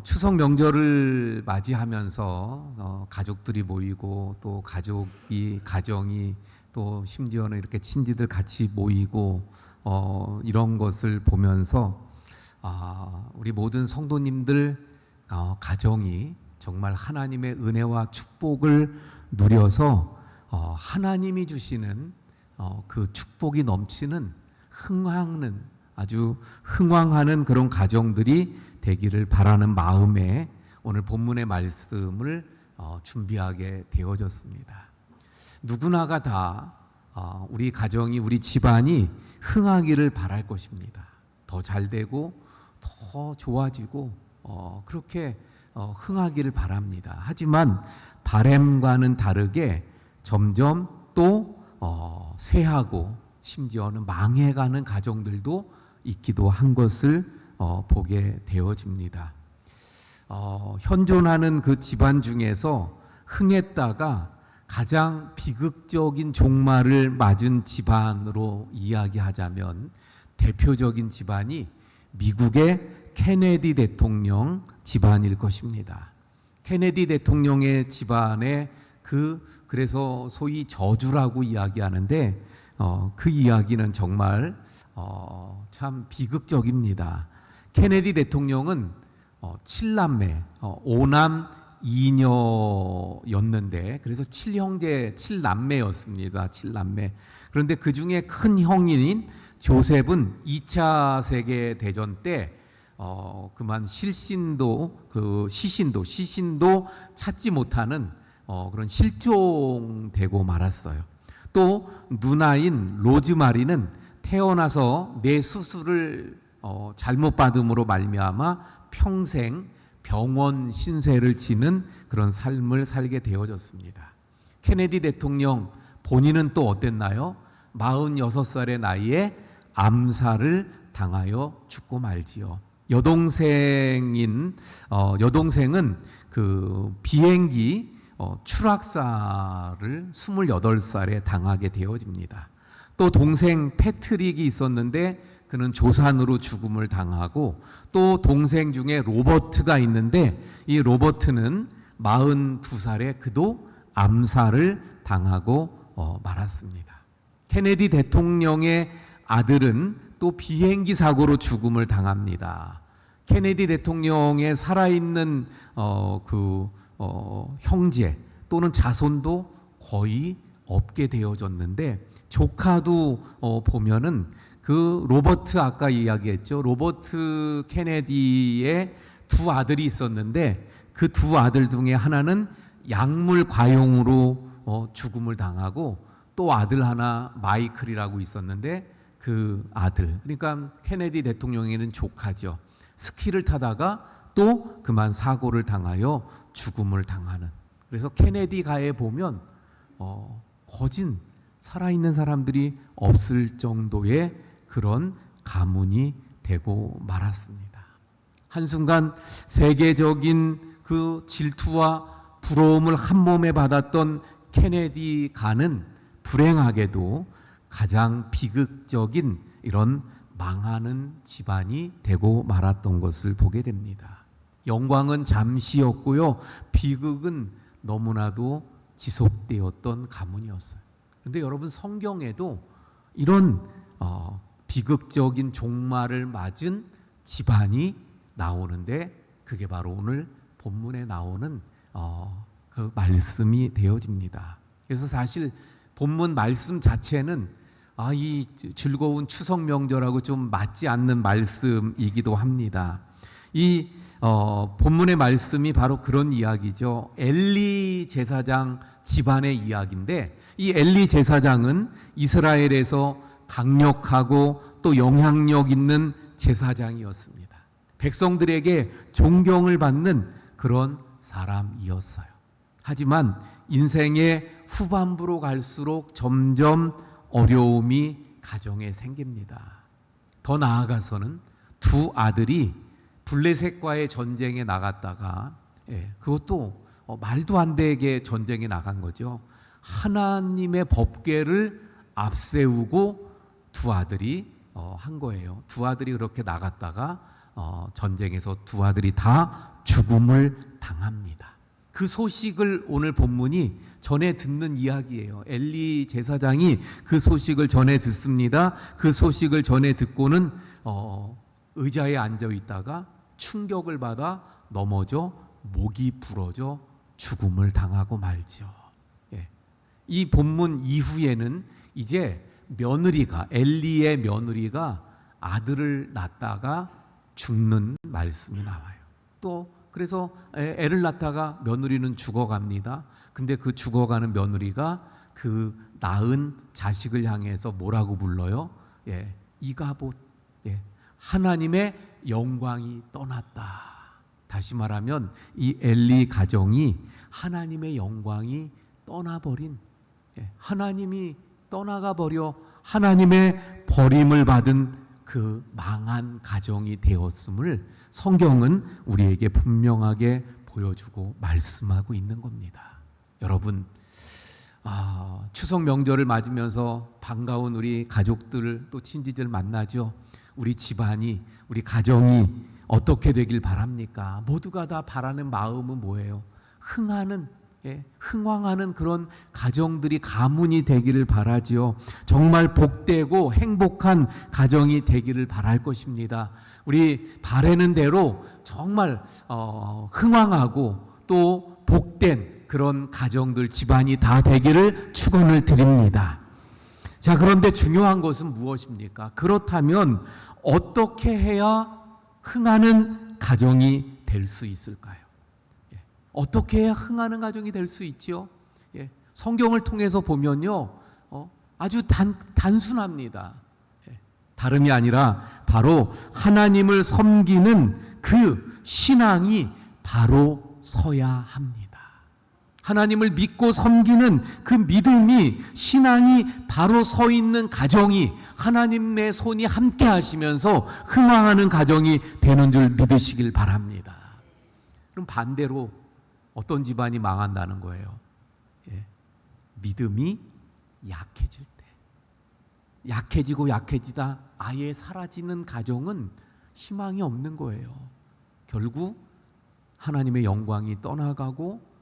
추석 명절을 맞이하면서 가족들이 모이고 또 가정이 또 심지어는 이렇게 친지들 같이 모이고 이런 것을 보면서 우리 모든 성도님들 가정이 정말 하나님의 은혜와 축복을 누려서 하나님이 주시는 그 축복이 넘치는 아주 흥왕하는 그런 가정들이 되기를 바라는 마음에 오늘 본문의 말씀을 준비하게 되어졌습니다. 누구나가 다 우리 가정이, 우리 집안이 흥하기를 바랄 것입니다. 더 잘되고 더 좋아지고 그렇게 흥하기를 바랍니다. 하지만 바람과는 다르게 점점 또 쇠하고 심지어는 망해가는 가정들도 있기도 한 것을 보게 되어집니다. 현존하는 그 집안 중에서 흥했다가 가장 비극적인 종말을 맞은 집안으로 이야기하자면 대표적인 집안이 미국의 케네디 대통령 집안일 것입니다. 케네디 대통령의 집안에 그래서 소위 저주라고 이야기하는데 그 이야기는 정말 참 비극적입니다. 케네디 대통령은 7남매, 5남 2녀였는데 그래서 7형제 7남매였습니다. 7남매. 그런데 그 중에 큰 형인 조셉은 2차 세계대전 때 그만 시신도 찾지 못하는 그런 실종되고 말았어요. 또 누나인 로즈마리는 태어나서 뇌 수술을 잘못 받음으로 말미암아 평생 병원 신세를 지는 그런 삶을 살게 되어졌습니다. 케네디 대통령 본인은 또 어땠나요? 46살의 나이에 암살을 당하여 죽고 말지요. 여동생은 그 비행기 추락사를 28살에 당하게 되어집니다. 또 동생 패트릭이 있었는데 그는 조산으로 죽음을 당하고 또 동생 중에 로버트가 있는데 이 로버트는 42살에 그도 암살을 당하고 말았습니다. 케네디 대통령의 아들은 또 비행기 사고로 죽음을 당합니다. 케네디 대통령의 살아있는 형제 또는 자손도 거의 없게 되어졌는데 조카도 보면은 그 로버트 아까 이야기했죠. 로버트 케네디의 두 아들이 있었는데 그 두 아들 중에 하나는 약물 과용으로 죽음을 당하고 또 아들 하나 마이클이라고 있었는데 그 아들, 그러니까 케네디 대통령에게는 조카죠. 스키를 타다가 또 그만 사고를 당하여 죽음을 당하는. 그래서 케네디가에 보면 거진 살아있는 사람들이 없을 정도의 그런 가문이 되고 말았습니다. 한순간 세계적인 그 질투와 부러움을 한 몸에 받았던 케네디가는 불행하게도 가장 비극적인 이런 망하는 집안이 되고 말았던 것을 보게 됩니다. 영광은 잠시였고요, 비극은 너무나도 지속되었던 가문이었어요. 그런데 여러분, 성경에도 이런 비극적인 종말을 맞은 집안이 나오는데 그게 바로 오늘 본문에 나오는 그 말씀이 되어집니다. 그래서 사실 본문 말씀 자체는 이 즐거운 추석 명절하고 좀 맞지 않는 말씀이기도 합니다. 이 본문의 말씀이 바로 그런 이야기죠. 엘리 제사장 집안의 이야기인데 이 엘리 제사장은 이스라엘에서 강력하고 또 영향력 있는 제사장이었습니다. 백성들에게 존경을 받는 그런 사람이었어요. 하지만 인생의 후반부로 갈수록 점점 어려움이 가정에 생깁니다. 더 나아가서는 두 아들이 블레셋과의 전쟁에 나갔다가 그것도 말도 안 되게 전쟁에 나간 거죠. 하나님의 법궤를 앞세우고 두 아들이 한 거예요. 두 아들이 그렇게 나갔다가 전쟁에서 두 아들이 다 죽음을 당합니다. 그 소식을 오늘 본문이 전해 듣는 이야기예요. 엘리 제사장이 그 소식을 전해 듣습니다. 그 소식을 전해 듣고는 의자에 앉아 있다가 충격을 받아 넘어져 목이 부러져 죽음을 당하고 말죠. 예. 이 본문 이후에는 이제 엘리의 며느리가 아들을 낳다가 죽는 말씀이 나와요. 또 그래서 애를 낳다가 며느리는 죽어갑니다. 근데 그 죽어가는 며느리가 그 낳은 자식을 향해서 뭐라고 불러요? 예, 이가봇. 예, 하나님의 영광이 떠났다. 다시 말하면 이 엘리 가정이 하나님의 영광이 떠나버린, 하나님이 떠나가 버려 하나님의 버림을 받은 그 망한 가정이 되었음을 성경은 우리에게 분명하게 보여주고 말씀하고 있는 겁니다. 여러분, 추석 명절을 맞으면서 반가운 우리 가족들 또 친지들 만나죠. 우리 집안이, 우리 가정이 어떻게 되길 바랍니까? 모두가 다 바라는 마음은 뭐예요? 흥왕하는 그런 가정들이 가문이 되기를 바라지요. 정말 복되고 행복한 가정이 되기를 바랄 것입니다. 우리 바라는 대로 정말 흥왕하고 또 복된 그런 가정들, 집안이 다 되기를 축원을 드립니다. 자, 그런데 중요한 것은 무엇입니까? 그렇다면 어떻게 해야 흥하는 가정이 될 수 있을까요? 어떻게 해야 흥하는 가정이 될 수 있죠? 성경을 통해서 보면요, 아주 단순합니다. 다름이 아니라 바로 하나님을 섬기는 그 신앙이 바로 서야 합니다. 하나님을 믿고 섬기는 그 믿음이, 신앙이 바로 서 있는 가정이 하나님의 손이 함께 하시면서 흥왕하는 가정이 되는 줄 믿으시길 바랍니다. 그럼 반대로 어떤 집안이 망한다는 거예요? 믿음이 약해질 때, 약해지고 약해지다 아예 사라지는 가정은 희망이 없는 거예요. 결국 하나님의 영광이 떠나가고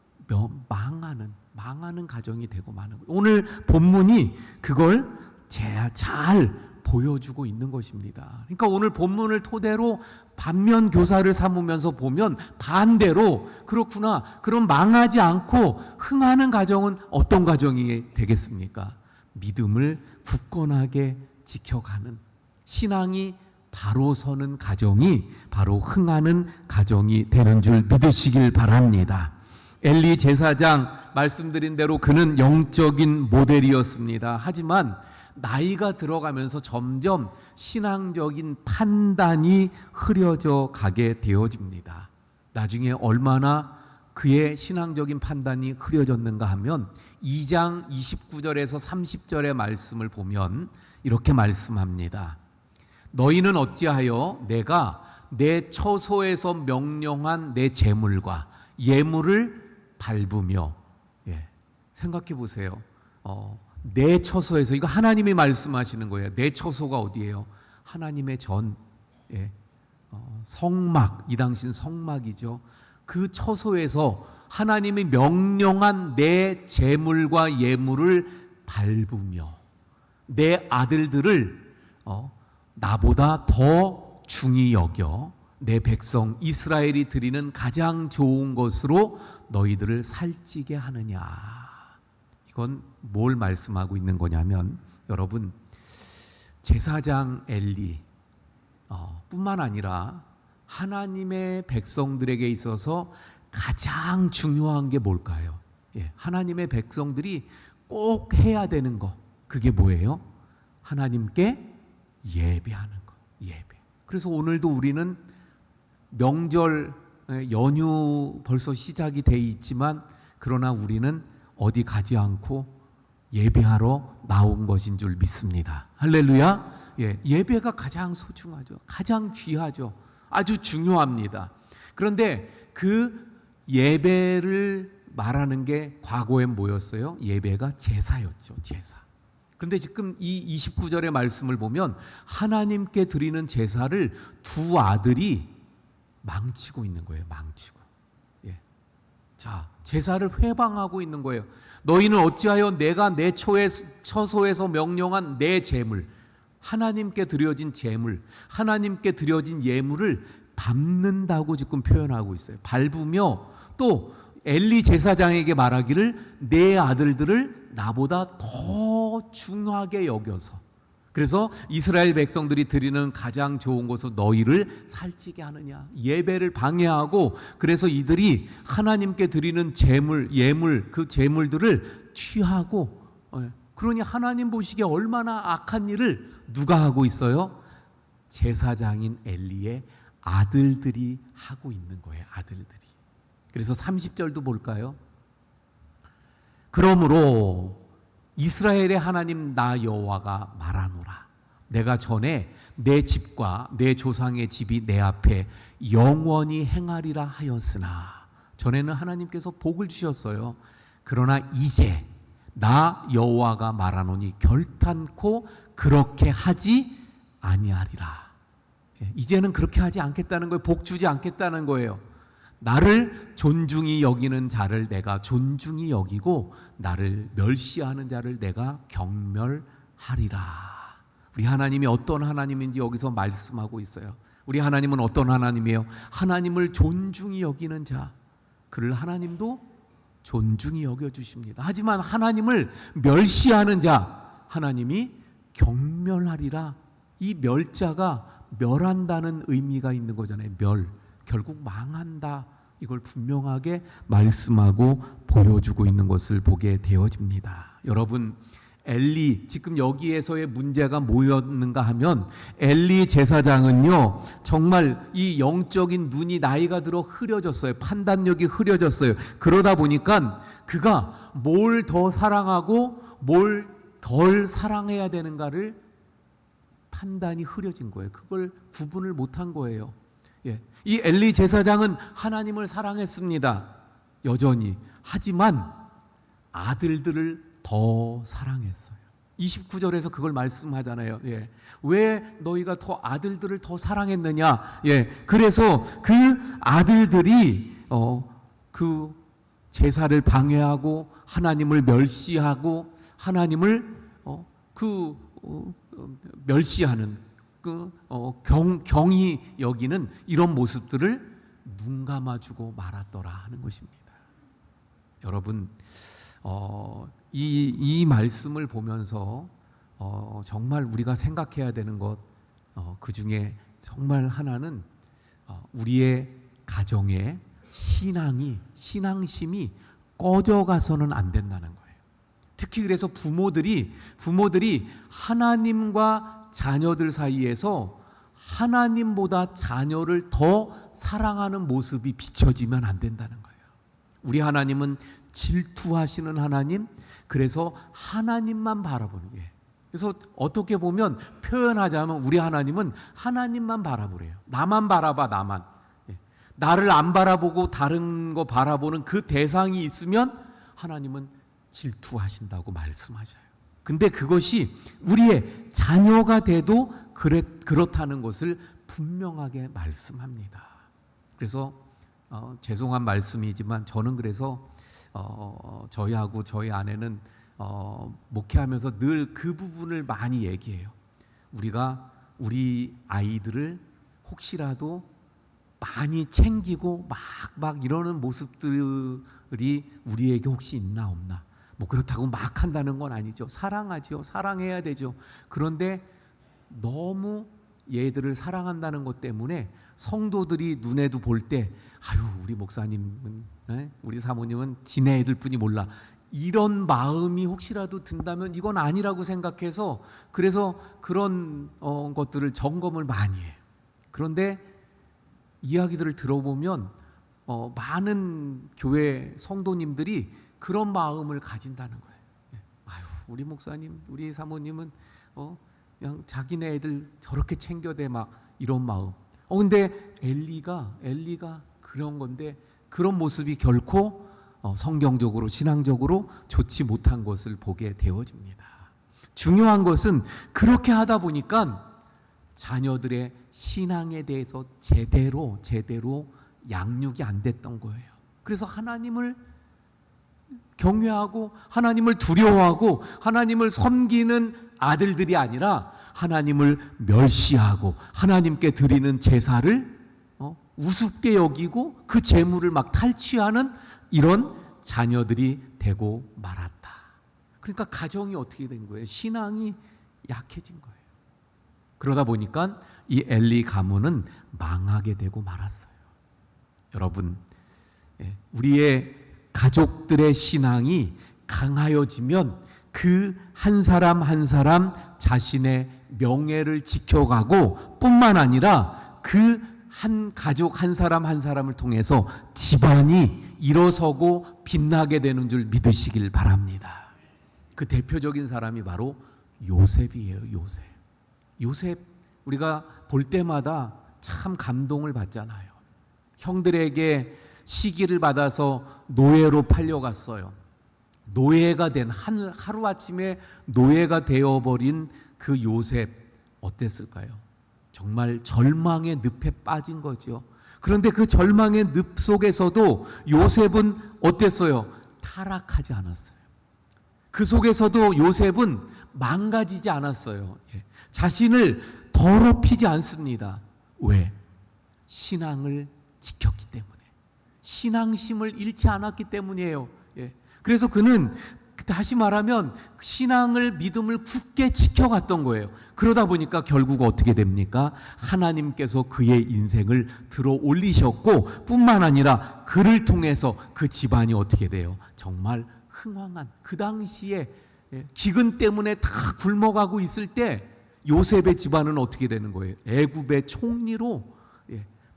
망하는 가정이 되고 마는 거예요. 오늘 본문이 그걸 잘 보여주고 있는 것입니다. 그러니까 오늘 본문을 토대로 반면 교사를 삼으면서 보면 반대로, 그렇구나, 그럼 망하지 않고 흥하는 가정은 어떤 가정이 되겠습니까? 믿음을 굳건하게 지켜가는, 신앙이 바로 서는 가정이 바로 흥하는 가정이 되는 줄 믿으시길 바랍니다. 엘리 제사장 말씀드린 대로 그는 영적인 모델이었습니다. 하지만 나이가 들어가면서 점점 신앙적인 판단이 흐려져 가게 되어집니다. 나중에 얼마나 그의 신앙적인 판단이 흐려졌는가 하면 2장 29절에서 30절의 말씀을 보면 이렇게 말씀합니다. 너희는 어찌하여 내가 내 처소에서 명령한 내 재물과 예물을 밟으며, 생각해 보세요. 내 처소에서, 이거 하나님이 말씀하시는 거예요. 내 처소가 어디예요? 하나님의 성막, 이 당시는 성막이죠. 그 처소에서 하나님이 명령한 내 재물과 예물을 밟으며 내 아들들을 나보다 더 중히 여겨 내 백성 이스라엘이 드리는 가장 좋은 것으로 너희들을 살찌게 하느냐. 이건 뭘 말씀하고 있는 거냐면, 여러분, 제사장 엘리 뿐만 아니라 하나님의 백성들에게 있어서 가장 중요한 게 뭘까요? 하나님의 백성들이 꼭 해야 되는 거, 그게 뭐예요? 하나님께 예배하는 거. 예배. 그래서 오늘도 우리는 명절 연휴 벌써 시작이 돼 있지만, 그러나 우리는 어디 가지 않고 예배하러 나온 것인 줄 믿습니다. 할렐루야. 예배가 가장 소중하죠. 가장 귀하죠. 아주 중요합니다. 그런데 그 예배를 말하는 게 과거엔 뭐였어요? 예배가 제사였죠. 제사. 그런데 지금 이 29절의 말씀을 보면 하나님께 드리는 제사를 두 아들이 망치고 있는 거예요. 망치고. 예. 자, 제사를 회방하고 있는 거예요. 너희는 어찌하여 내가 내 처소에서 명령한 내 제물, 하나님께 드려진 제물, 하나님께 드려진 예물을 밟는다고 지금 표현하고 있어요. 밟으며 또 엘리 제사장에게 말하기를 내 아들들을 나보다 더 중하게 여겨서, 그래서 이스라엘 백성들이 드리는 가장 좋은 것으로 너희를 살찌게 하느냐, 예배를 방해하고, 그래서 이들이 하나님께 드리는 예물, 그 제물들을 취하고, 그러니 하나님 보시기에 얼마나 악한 일을 누가 하고 있어요? 제사장인 엘리의 아들들이 하고 있는 거예요. 아들들이. 그래서 30절도 볼까요? 그러므로 이스라엘의 하나님 나 여호와가 말하노라. 내가 전에 내 집과 내 조상의 집이 내 앞에 영원히 행하리라 하였으나, 전에는 하나님께서 복을 주셨어요. 그러나 이제 나 여호와가 말하노니 결탄코 그렇게 하지 아니하리라. 이제는 그렇게 하지 않겠다는 거예요. 복 주지 않겠다는 거예요. 나를 존중히 여기는 자를 내가 존중히 여기고 나를 멸시하는 자를 내가 경멸하리라. 우리 하나님이 어떤 하나님인지 여기서 말씀하고 있어요. 우리 하나님은 어떤 하나님이에요? 하나님을 존중히 여기는 자, 그를 하나님도 존중히 여겨주십니다. 하지만 하나님을 멸시하는 자, 하나님이 경멸하리라. 이 멸자가 멸한다는 의미가 있는 거잖아요. 결국 망한다. 이걸 분명하게 말씀하고 보여주고 있는 것을 보게 되어집니다. 여러분, 엘리, 지금 여기에서의 문제가 뭐였는가 하면, 엘리 제사장은요 정말 이 영적인 눈이 나이가 들어 흐려졌어요. 판단력이 흐려졌어요. 그러다 보니까 그가 뭘 더 사랑하고 뭘 덜 사랑해야 되는가를 판단이 흐려진 거예요. 그걸 구분을 못한 거예요. 이 엘리 제사장은 하나님을 사랑했습니다. 여전히. 하지만 아들들을 더 사랑했어요. 29절에서 그걸 말씀하잖아요. 왜 너희가 더 아들들을 더 사랑했느냐? 그래서 그 아들들이 그 제사를 방해하고 하나님을 멸시하고 하나님을 멸시하는 경히 여기는 이런 모습들을 눈 감아주고 말았더라 하는 것입니다. 여러분, 이 말씀을 보면서 정말 우리가 생각해야 되는 것, 그 중에 정말 하나는 우리의 가정에 신앙심이 꺼져가서는 안 된다는 거예요. 특히 그래서 부모들이 하나님과 자녀들 사이에서 하나님보다 자녀를 더 사랑하는 모습이 비춰지면 안 된다는 거예요. 우리 하나님은 질투하시는 하나님, 그래서 하나님만 바라보는 거예요. 그래서 어떻게 보면 표현하자면 우리 하나님은 하나님만 바라보래요. 나만 바라봐, 나만. 나를 안 바라보고 다른 거 바라보는 그 대상이 있으면 하나님은 질투하신다고 말씀하셔요. 근데 그것이 우리의 자녀가 돼도 그렇다는 것을 분명하게 말씀합니다. 그래서 죄송한 말씀이지만 저는 그래서 저희하고 저희 아내는 목회하면서 늘 그 부분을 많이 얘기해요. 우리가 우리 아이들을 혹시라도 많이 챙기고 막 이러는 모습들이 우리에게 혹시 있나 없나. 뭐 그렇다고 막 한다는 건 아니죠. 사랑하죠. 사랑해야 되죠. 그런데 너무 얘들을 사랑한다는 것 때문에 성도들이 눈에도 볼 때 우리 목사님은, 우리 사모님은 지네 애들 뿐이 몰라, 이런 마음이 혹시라도 든다면 이건 아니라고 생각해서 그래서 그런 것들을 점검을 많이 해요. 그런데 이야기들을 들어보면 많은 교회 성도님들이 그런 마음을 가진다는 거예요. 우리 목사님, 우리 사모님은 그냥 자기네 애들 저렇게 챙겨대, 막 이런 마음. 근데 엘리가 그런 건데 그런 모습이 결코 성경적으로 신앙적으로 좋지 못한 것을 보게 되어집니다. 중요한 것은 그렇게 하다 보니까 자녀들의 신앙에 대해서 제대로 양육이 안 됐던 거예요. 그래서 하나님을 경외하고 하나님을 두려워하고 하나님을 섬기는 아들들이 아니라 하나님을 멸시하고 하나님께 드리는 제사를 우습게 여기고 그 재물을 막 탈취하는 이런 자녀들이 되고 말았다. 그러니까 가정이 어떻게 된 거예요? 신앙이 약해진 거예요. 그러다 보니까 이 엘리 가문은 망하게 되고 말았어요. 여러분, 우리의 가족들의 신앙이 강하여지면 그 한 사람 한 사람 자신의 명예를 지켜가고 뿐만 아니라 그 한 가족 한 사람 한 사람을 통해서 집안이 일어서고 빛나게 되는 줄 믿으시길 바랍니다. 그 대표적인 사람이 바로 요셉이에요. 요셉 우리가 볼 때마다 참 감동을 받잖아요. 형들에게 시기를 받아서 노예로 팔려갔어요. 노예가 된 하루아침에 노예가 되어버린 그 요셉 어땠을까요? 정말 절망의 늪에 빠진 거죠. 그런데 그 절망의 늪 속에서도 요셉은 어땠어요? 타락하지 않았어요. 그 속에서도 요셉은 망가지지 않았어요. 자신을 더럽히지 않습니다. 왜? 신앙을 지켰기 때문에, 신앙심을 잃지 않았기 때문이에요. 그래서 그는 다시 말하면 신앙을, 믿음을 굳게 지켜갔던 거예요. 그러다 보니까 결국 어떻게 됩니까? 하나님께서 그의 인생을 들어 올리셨고 뿐만 아니라 그를 통해서 그 집안이 어떻게 돼요? 정말 흥왕한, 그 당시에 기근 때문에 다 굶어가고 있을 때 요셉의 집안은 어떻게 되는 거예요? 애굽의 총리로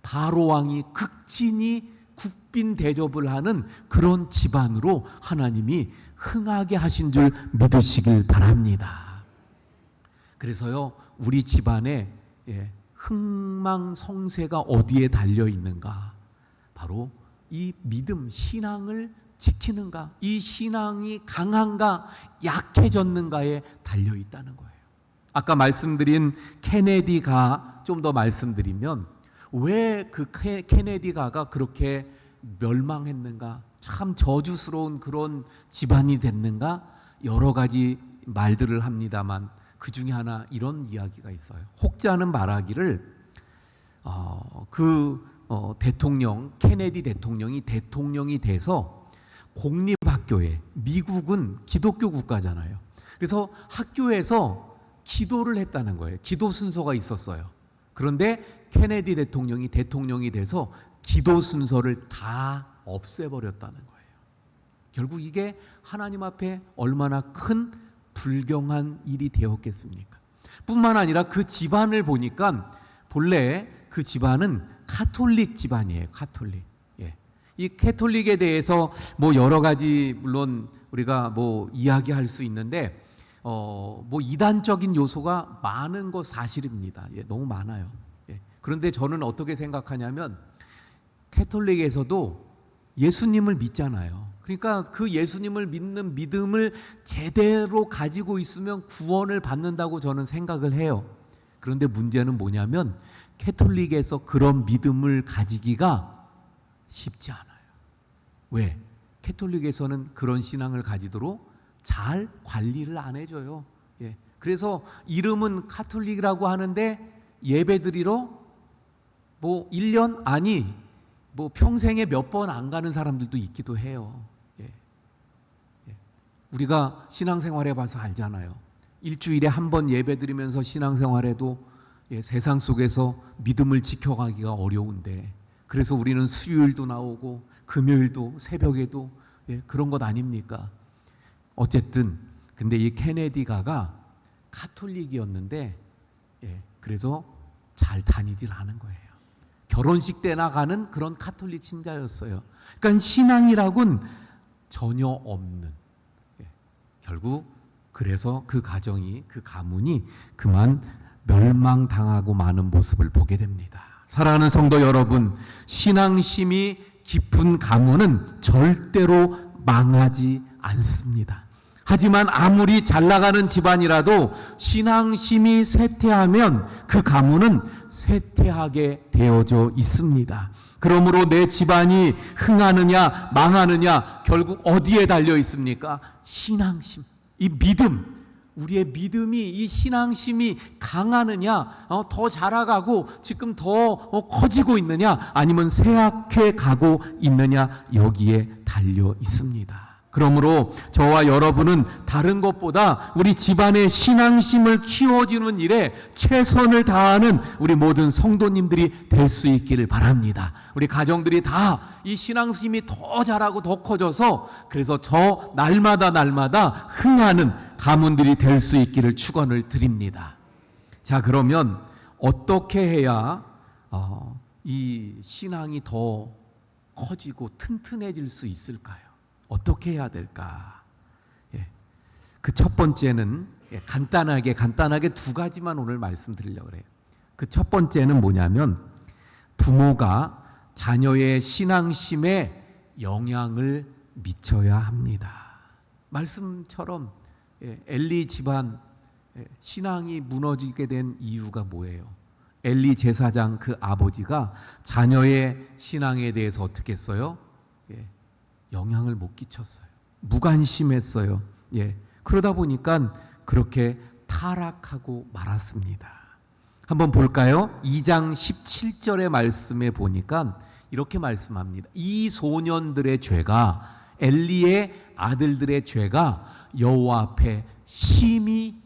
바로 왕이 극진히 국빈 대접을 하는 그런 집안으로 하나님이 흥하게 하신 줄 믿으시길 바랍니다. 그래서요, 우리 집안에 흥망성쇠가 어디에 달려 있는가? 바로 이 믿음, 신앙을 지키는가? 이 신앙이 강한가, 약해졌는가에 달려 있다는 거예요. 아까 말씀드린 케네디가 좀 더 말씀드리면, 왜 그 케네디가가 그렇게 멸망했는가? 참 저주스러운 그런 집안이 됐는가? 여러 가지 말들을 합니다만 그 중에 하나 이런 이야기가 있어요. 혹자는 말하기를 대통령, 케네디 대통령이 대통령이 돼서 공립학교에, 미국은 기독교 국가잖아요. 그래서 학교에서 기도를 했다는 거예요. 기도 순서가 있었어요. 그런데 케네디 대통령이 돼서 기도 순서를 다 없애버렸다는 거예요. 결국 이게 하나님 앞에 얼마나 큰 불경한 일이 되었겠습니까? 뿐만 아니라 그 집안을 보니까 본래 그 집안은 카톨릭 집안이에요. 카톨릭. 이 카톨릭에 대해서 뭐 여러 가지 물론 우리가 뭐 이야기할 수 있는데 뭐 이단적인 요소가 많은 거 사실입니다. 너무 많아요. 그런데 저는 어떻게 생각하냐면 카톨릭에서도 예수님을 믿잖아요. 그러니까 그 예수님을 믿는 믿음을 제대로 가지고 있으면 구원을 받는다고 저는 생각을 해요. 그런데 문제는 뭐냐면 카톨릭에서 그런 믿음을 가지기가 쉽지 않아요. 왜? 카톨릭에서는 그런 신앙을 가지도록 잘 관리를 안 해줘요. 그래서 이름은 카톨릭이라고 하는데 예배드리러 뭐 1년? 아니 뭐 평생에 몇 번 안 가는 사람들도 있기도 해요. 우리가 신앙생활 해봐서 알잖아요. 일주일에 한 번 예배드리면서 신앙생활해도 세상 속에서 믿음을 지켜가기가 어려운데, 그래서 우리는 수요일도 나오고 금요일도 새벽에도 그런 것 아닙니까? 어쨌든 근데 이 케네디가가 카톨릭이었는데 그래서 잘 다니질 않은 거예요. 결혼식 때나 가는 그런 카톨릭 신자였어요. 그러니까 신앙이라고는 전혀 없는, 결국 그래서 그 가정이, 그 가문이 그만 멸망당하고 마는 모습을 보게 됩니다. 사랑하는 성도 여러분, 신앙심이 깊은 가문은 절대로 망하지 않습니다. 하지만 아무리 잘 나가는 집안이라도 신앙심이 쇠퇴하면 그 가문은 쇠퇴하게 되어져 있습니다. 그러므로 내 집안이 흥하느냐 망하느냐 결국 어디에 달려 있습니까? 신앙심, 이 믿음, 우리의 믿음이, 이 신앙심이 강하느냐, 더 자라가고 지금 더 커지고 있느냐, 아니면 쇠약해 가고 있느냐, 여기에 달려 있습니다. 그러므로 저와 여러분은 다른 것보다 우리 집안의 신앙심을 키워주는 일에 최선을 다하는 우리 모든 성도님들이 될 수 있기를 바랍니다. 우리 가정들이 다 이 신앙심이 더 자라고 더 커져서 그래서 저 날마다 흥하는 가문들이 될 수 있기를 축원을 드립니다. 자, 그러면 어떻게 해야 이 신앙이 더 커지고 튼튼해질 수 있을까요? 어떻게 해야 될까? 그 첫 번째는 간단하게 두 가지만 오늘 말씀드리려고 그래요. 그 첫 번째는 뭐냐면 부모가 자녀의 신앙심에 영향을 미쳐야 합니다. 말씀처럼 엘리 집안 신앙이 무너지게 된 이유가 뭐예요? 엘리 제사장 그 아버지가 자녀의 신앙에 대해서 어떻게 했어요? 영향을 못 끼쳤어요. 무관심했어요. 그러다 보니까 그렇게 타락하고 말았습니다. 한번 볼까요? 2장 17절의 말씀에 보니까 이렇게 말씀합니다. 이 소년들의 죄가, 엘리의 아들들의 죄가 여호와 앞에 심히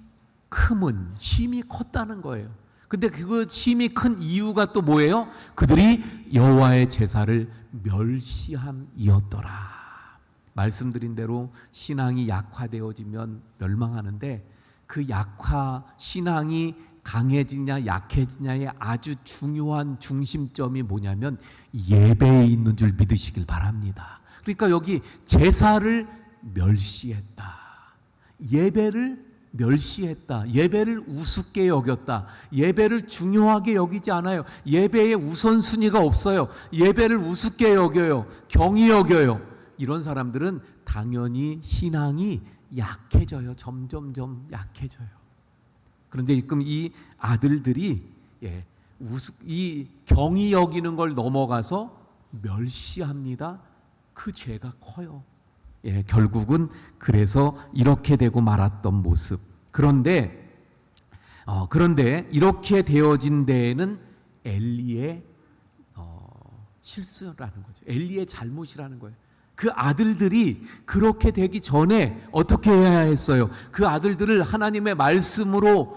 컸다는 거예요. 근데 그 심히 큰 이유가 또 뭐예요? 그들이 여호와의 제사를 멸시함이었더라. 말씀드린 대로 신앙이 약화되어지면 멸망하는데 그 신앙이 강해지냐 약해지냐의 아주 중요한 중심점이 뭐냐면 예배에 있는 줄 믿으시길 바랍니다. 그러니까 여기 제사를 멸시했다. 예배를 멸시했다. 예배를 우습게 여겼다. 예배를 중요하게 여기지 않아요. 예배에 우선순위가 없어요. 예배를 우습게 여겨요. 경히 여겨요. 이런 사람들은 당연히 신앙이 약해져요. 점점점 약해져요. 그런데 지금 이 아들들이 이 경히 여기는 걸 넘어가서 멸시합니다. 그 죄가 커요. 결국은 그래서 이렇게 되고 말았던 모습. 그런데 이렇게 되어진 데에는 엘리의 실수라는 거죠. 엘리의 잘못이라는 거예요. 그 아들들이 그렇게 되기 전에 어떻게 해야 했어요? 그 아들들을 하나님의 말씀으로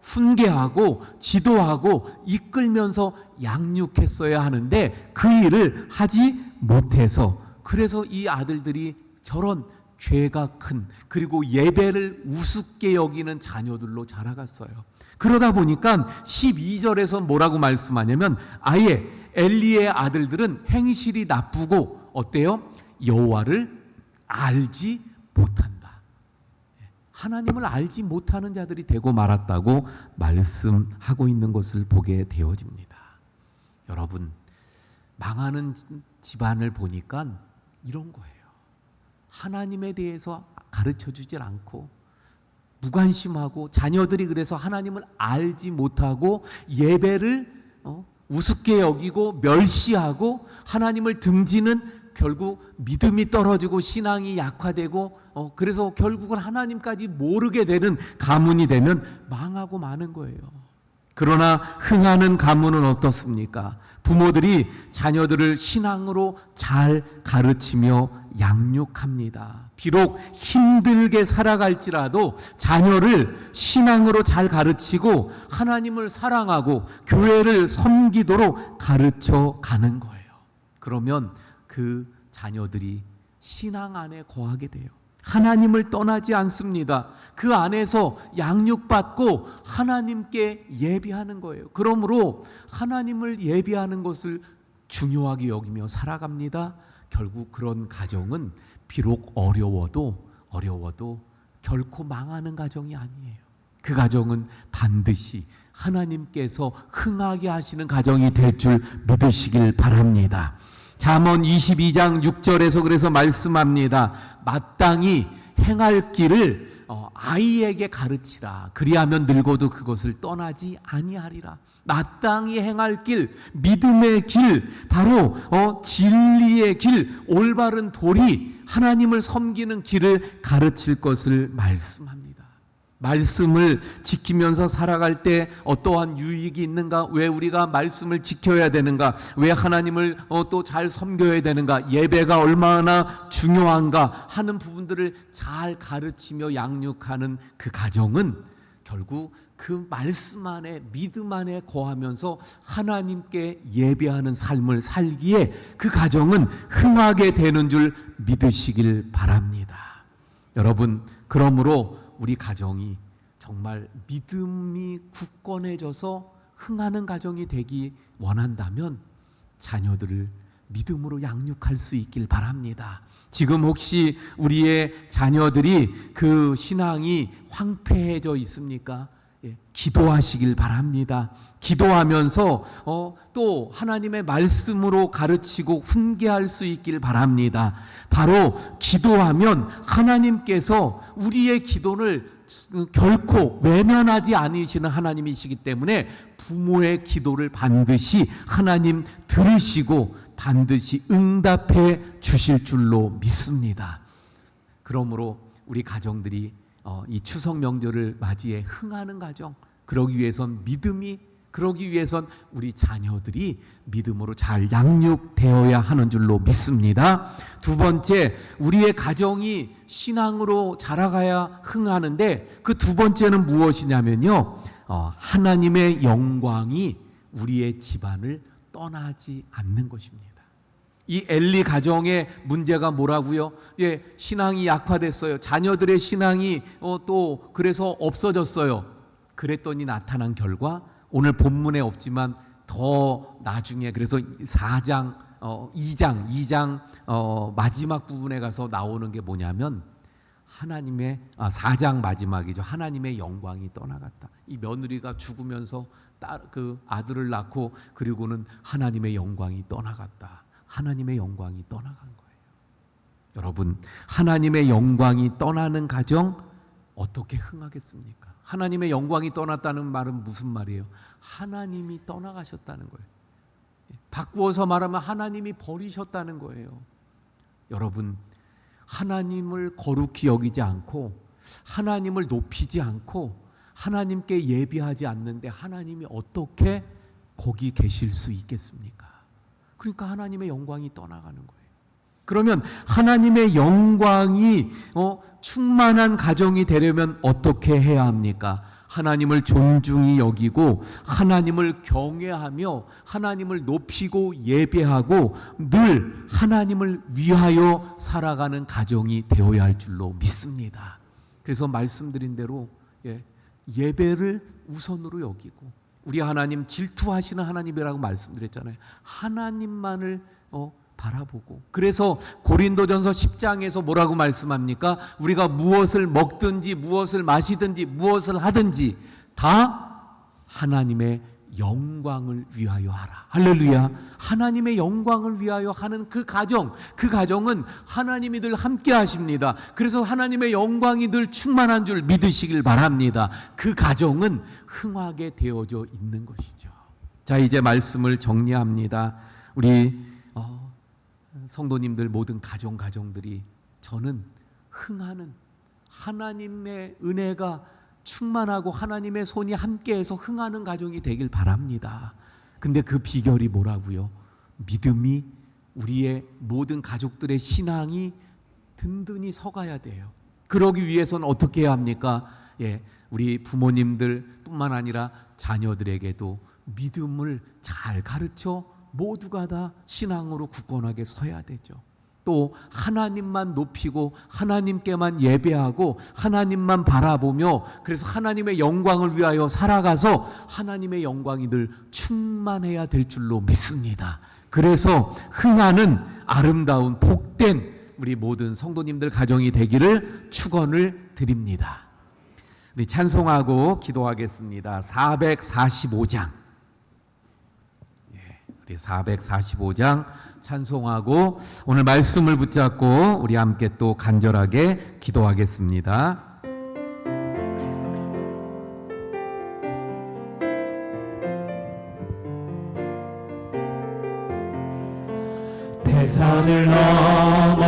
훈계하고 지도하고 이끌면서 양육했어야 하는데 그 일을 하지 못해서 그래서 이 아들들이 저런 죄가 큰 그리고 예배를 우습게 여기는 자녀들로 자라갔어요. 그러다 보니까 12절에서 뭐라고 말씀하냐면 아예 엘리의 아들들은 행실이 나쁘고 어때요? 여호와를 알지 못한다. 하나님을 알지 못하는 자들이 되고 말았다고 말씀하고 있는 것을 보게 되어집니다. 여러분, 망하는 집안을 보니까 이런 거예요. 하나님에 대해서 가르쳐 주질 않고 무관심하고 자녀들이 그래서 하나님을 알지 못하고 예배를 우습게 여기고 멸시하고 하나님을 등지는 결국 믿음이 떨어지고 신앙이 약화되고 그래서 결국은 하나님까지 모르게 되는 가문이 되면 망하고 마는 거예요. 그러나 흥하는 가문은 어떻습니까? 부모들이 자녀들을 신앙으로 잘 가르치며 양육합니다. 비록 힘들게 살아갈지라도 자녀를 신앙으로 잘 가르치고 하나님을 사랑하고 교회를 섬기도록 가르쳐 가는 거예요. 그러면 그 자녀들이 신앙 안에 거하게 돼요. 하나님을 떠나지 않습니다. 그 안에서 양육받고 하나님께 예비하는 거예요. 그러므로 하나님을 예비하는 것을 중요하게 여기며 살아갑니다. 결국 그런 가정은 비록 어려워도 결코 망하는 가정이 아니에요. 그 가정은 반드시 하나님께서 흥하게 하시는 가정이 될 줄 믿으시길 바랍니다. 잠언 22장 6절에서 그래서 말씀합니다. 마땅히 행할 길을 아이에게 가르치라. 그리하면 늙어도 그것을 떠나지 아니하리라. 마땅히 행할 길, 믿음의 길, 바로 진리의 길, 올바른 도리, 하나님을 섬기는 길을 가르칠 것을 말씀합니다. 말씀을 지키면서 살아갈 때 어떠한 유익이 있는가? 왜 우리가 말씀을 지켜야 되는가? 왜 하나님을 또 잘 섬겨야 되는가? 예배가 얼마나 중요한가? 하는 부분들을 잘 가르치며 양육하는 그 가정은 결국 그 말씀 안에, 믿음 안에 거하면서 하나님께 예배하는 삶을 살기에 그 가정은 흥하게 되는 줄 믿으시길 바랍니다. 여러분, 그러므로 우리 가정이 정말 믿음이 굳건해져서 흥하는 가정이 되기 원한다면 자녀들을 믿음으로 양육할 수 있길 바랍니다. 지금 혹시 우리의 자녀들이 그 신앙이 황폐해져 있습니까? 기도하시길 바랍니다. 기도하면서 또 하나님의 말씀으로 가르치고 훈계할 수 있길 바랍니다. 바로 기도하면 하나님께서 우리의 기도를 결코 외면하지 않으시는 하나님이시기 때문에 부모의 기도를 반드시 하나님 들으시고 반드시 응답해 주실 줄로 믿습니다. 그러므로 우리 가정들이 이 추석 명절을 맞이해 흥하는 가정, 그러기 위해선 우리 자녀들이 믿음으로 잘 양육되어야 하는 줄로 믿습니다. 두 번째, 우리의 가정이 신앙으로 자라가야 흥하는데 그 두 번째는 무엇이냐면요, 하나님의 영광이 우리의 집안을 떠나지 않는 것입니다. 이 엘리 가정의 문제가 뭐라고요? 신앙이 약화됐어요. 자녀들의 신앙이 또 그래서 없어졌어요. 그랬더니 나타난 결과 오늘 본문에 없지만 더 나중에 그래서 2장 마지막 부분에 가서 나오는 게 뭐냐면 4장 마지막이죠. 하나님의 영광이 떠나갔다. 이 며느리가 죽으면서 그 아들을 낳고 그리고는 하나님의 영광이 떠나갔다. 하나님의 영광이 떠나간 거예요. 여러분, 하나님의 영광이 떠나는 가정 어떻게 흥하겠습니까? 하나님의 영광이 떠났다는 말은 무슨 말이에요? 하나님이 떠나가셨다는 거예요. 바꾸어서 말하면 하나님이 버리셨다는 거예요. 여러분, 하나님을 거룩히 여기지 않고 하나님을 높이지 않고 하나님께 예비하지 않는데 하나님이 어떻게 거기 계실 수 있겠습니까? 그러니까 하나님의 영광이 떠나가는 거예요. 그러면 하나님의 영광이 충만한 가정이 되려면 어떻게 해야 합니까? 하나님을 존중히 여기고 하나님을 경외하며 하나님을 높이고 예배하고 늘 하나님을 위하여 살아가는 가정이 되어야 할 줄로 믿습니다. 그래서 말씀드린 대로 예배를 우선으로 여기고 우리 하나님 질투하시는 하나님이라고 말씀드렸잖아요. 하나님만을 바라보고, 그래서 고린도전서 10장에서 뭐라고 말씀합니까? 우리가 무엇을 먹든지 무엇을 마시든지 무엇을 하든지 다 하나님의 영광을 위하여 하라. 할렐루야. 하나님의 영광을 위하여 하는 그 가정은 하나님이 늘 함께 하십니다. 그래서 하나님의 영광이 늘 충만한 줄 믿으시길 바랍니다. 그 가정은 흥하게 되어져 있는 것이죠. 자, 이제 말씀을 정리합니다. 우리 성도님들 모든 가정들이 저는 흥하는 하나님의 은혜가 충만하고 하나님의 손이 함께해서 흥하는 가정이 되길 바랍니다. 근데 그 비결이 뭐라고요? 믿음이 우리의 모든 가족들의 신앙이 든든히 서가야 돼요. 그러기 위해서는 어떻게 해야 합니까? 우리 부모님들 뿐만 아니라 자녀들에게도 믿음을 잘 가르쳐 모두가 다 신앙으로 굳건하게 서야 되죠. 또 하나님만 높이고 하나님께만 예배하고 하나님만 바라보며 그래서 하나님의 영광을 위하여 살아가서 하나님의 영광이 늘 충만해야 될 줄로 믿습니다. 그래서 흥하는 아름다운 복된 우리 모든 성도님들 가정이 되기를 축원을 드립니다. 우리 찬송하고 기도하겠습니다. 445장 우리 445장 찬송하고 오늘 말씀을 붙잡고 우리 함께 또 간절하게 기도하겠습니다. 대산을 넘어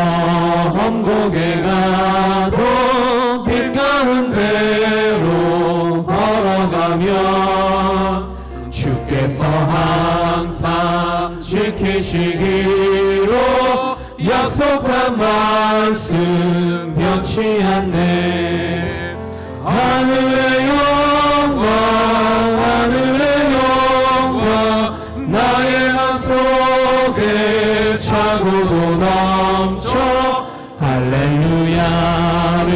험곡에 가도 길 가운데로 걸어가면 주께서 항상 지키시기로 약속한 말씀 변치 않네. 하늘의 영광 하늘의 영광 나의 맘속에 차고도 넘쳐 할렐루야를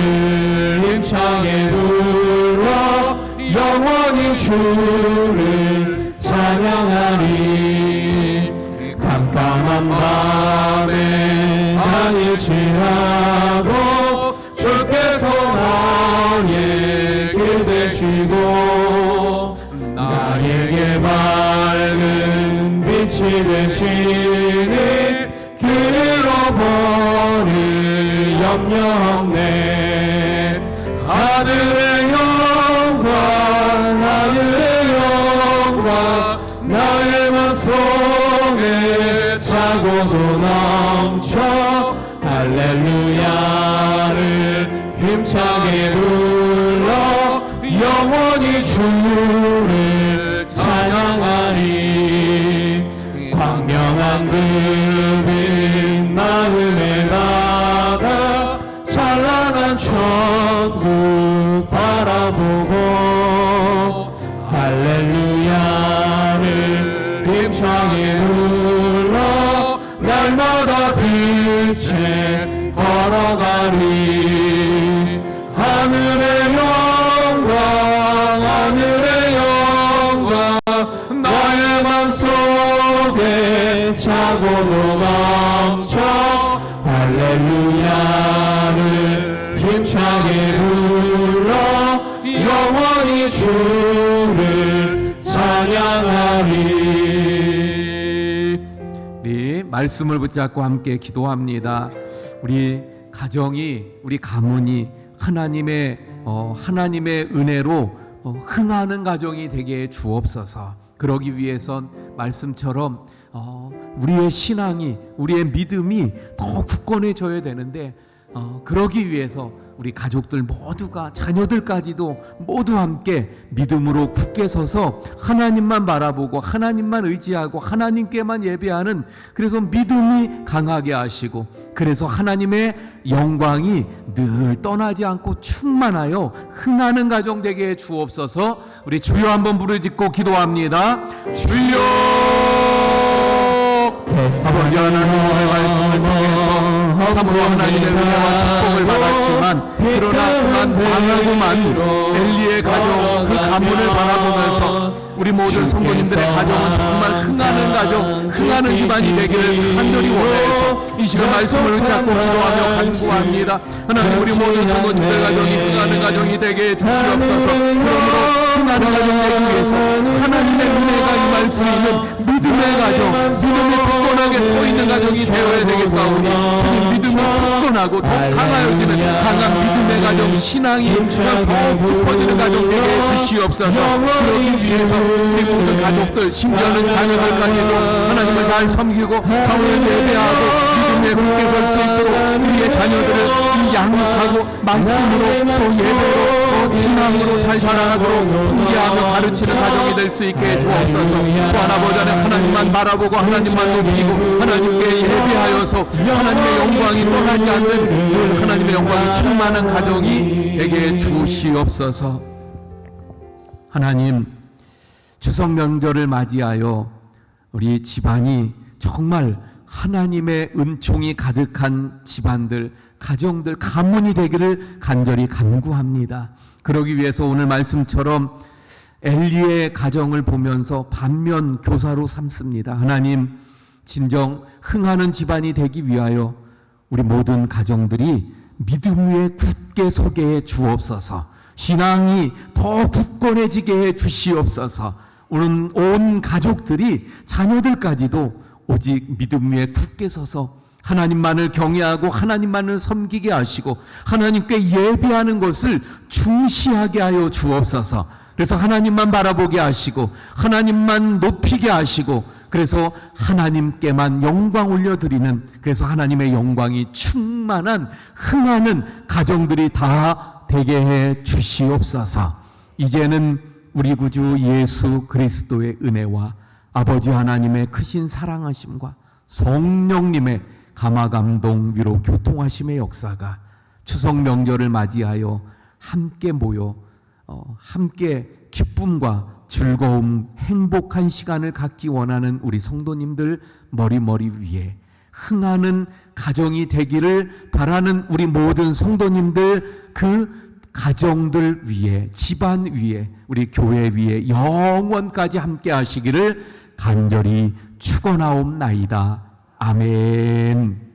힘차게 불러 영원히 주를 찬양하리. 깜깜한 밤에 다닐지라도 주께서 나의 길 되시고 나에게 밝은 빛이 되시니 길을 잃어버릴 염려 없네. 하늘의 영광 하늘의 영광 나의 맘속에 차고도 넘쳐 할렐루야를 힘차게 불러 영원히 주를 찬양하리. 광명한 그 빛 마음에다가 찬란한 천국 바라보고 할렐루야를 힘차게 불러 날마다 빛에 걸어가리. 하늘의 영광 하늘의 영광 나의 맘속에 차고도 넘쳐 할렐루야를 힘차게 불러 영원히 주를 찬양하리. 우리 말씀을 붙잡고 함께 기도합니다. 우리 가정이 우리 가문이 하나님의 은혜로 흥하는 가정이 되게 주옵소서. 그러기 위해선 말씀처럼 우리의 신앙이 우리의 믿음이 더 굳건해져야 되는데 그러기 위해서 우리 가족들 모두가 자녀들까지도 모두 함께 믿음으로 굳게 서서 하나님만 바라보고 하나님만 의지하고 하나님께만 예배하는, 그래서 믿음이 강하게 하시고 그래서 하나님의 영광이 늘 떠나지 않고 충만하여 흥하는 가정 되게 해 주옵소서. 우리 주여 한번 부르짖고 기도합니다. 주여! 아버지 하나님의 말씀을 통해서 참으로 하나님의 은혜와 축복을 받았지만 그러나 그만 망하고만 엘리의 가정 그 가문을 바라보면서 우리 모든 성도님들의 가정은 정말 흥하는 가정, 흥하는 집안이 되기를 간절히 원해서 이 시간 말씀을 붙잡고 기도하며 간구합니다. 하나님 우리 모든 성도님들 가정이 흥하는 가정이 되게 주시옵소서. 그러므로 흥하는 가정 되기 위해서 하나님의 은혜가 임할 수 있는 믿음의 가정, 믿음이 굳건하게 서 있는 가정이 되어야 되겠사오니 주님 믿음이 굳건하고 더 강하여지는 강한 믿음의 가정, 신앙이 더 깊어지는 가정 되게 해 주시옵소서. 그러기 위해서 우리 모든 가족들 심지어는 자녀들까지도 하나님을 잘 섬기고 정을 예배하고 믿음에 굳게 설 수 있도록 우리의 자녀들을 양육하고 말씀으로 또 예배로 또 신앙으로 잘 자라나도록 훈계하며 가르치는 가정이 될 수 있게 해 주옵소서. 또 아버지 안에 하나님만 바라보고 하나님만 높이고 하나님께 예배하여서 하나님의 영광이 떠나지 않는 하나님의 영광이 충만한 가정이 되게 해 주시옵소서. 하나님 추석 명절을 맞이하여 우리 집안이 정말 하나님의 은총이 가득한 집안들, 가정들, 가문이 되기를 간절히 간구합니다. 그러기 위해서 오늘 말씀처럼 엘리의 가정을 보면서 반면 교사로 삼습니다. 하나님 진정 흥하는 집안이 되기 위하여 우리 모든 가정들이 믿음 위에 굳게 서게 해 주옵소서. 신앙이 더 굳건해지게 해 주시옵소서. 온 가족들이 자녀들까지도 오직 믿음 위에 굳게 서서 하나님만을 경외하고 하나님만을 섬기게 하시고 하나님께 예배하는 것을 중시하게 하여 주옵소서. 그래서 하나님만 바라보게 하시고 하나님만 높이게 하시고 그래서 하나님께만 영광 올려드리는, 그래서 하나님의 영광이 충만한 흥하는 가정들이 다 되게 해 주시옵소서. 이제는 우리 구주 예수 그리스도의 은혜와 아버지 하나님의 크신 사랑하심과 성령님의 감화감동 위로 교통하심의 역사가 추석 명절을 맞이하여 함께 모여 함께 기쁨과 즐거움, 행복한 시간을 갖기 원하는 우리 성도님들 머리 위에 흥하는 가정이 되기를 바라는 우리 모든 성도님들, 그 가정들 위에, 집안 위에, 우리 교회 위에 영원까지 함께 하시기를 간절히 축원하옵나이다. 아멘.